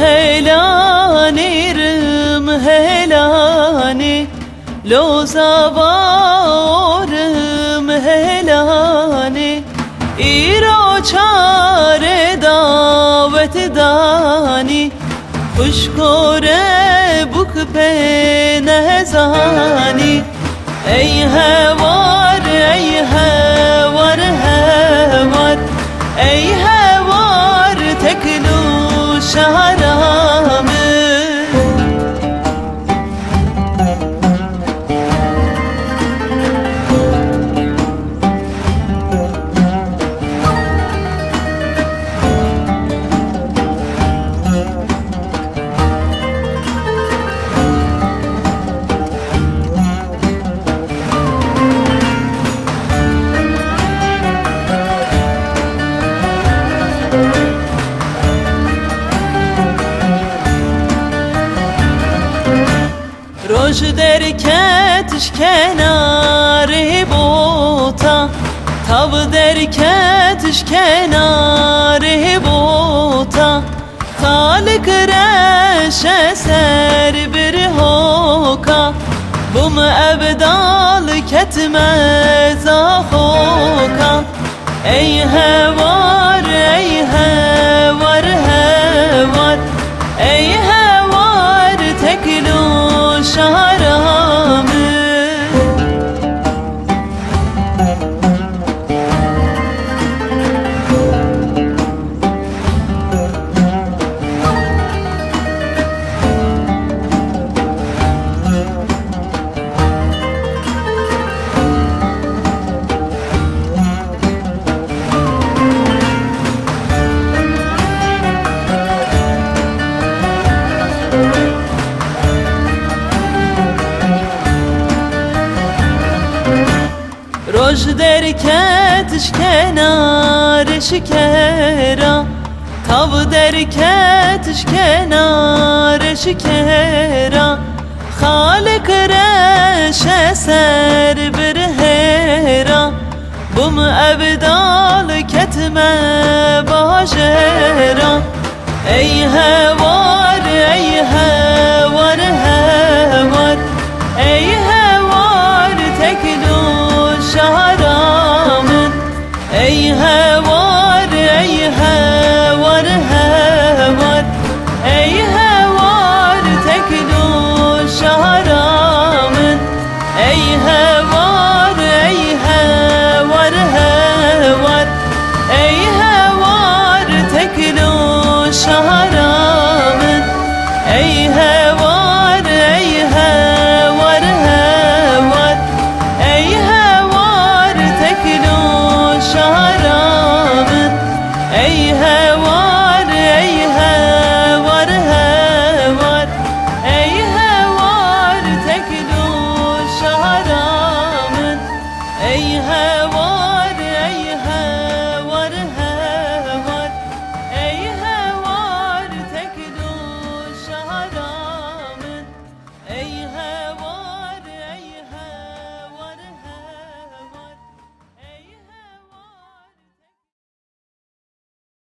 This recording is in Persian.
هيلاني رم هيلاني لو زوارم هيلاني ایرا چاره دعوت دانی خوشکوره بک به نهزانی ای هوار ای هوار هوار ای هوار تکلو شهرامه روش درکتش کناری بوتا تاب درکتش کناری بوتا خالق رش سر بر هوکا بوم ابدال کتم زاخوکا ای هوار ای هوار هوار ای هوار تکلو شهرامه روش درکتش کنارش کرا تاب درکتش کنارش کرا خالق رش سر بر هرا بوم ابدال کتم باجرا ای هوار ای هوار هوار ای هوار تکلو شهرامن ای هوار ای هوار هوار ای هوار تکلو شهرامن ای هوار ای هوار هوار ای هوار تکلو شهرامن ای هوار ای هوار هوار ای هوار تکلو شهرامن ای هوار ای هوار هوار ای هوار تکلو شهرامن ای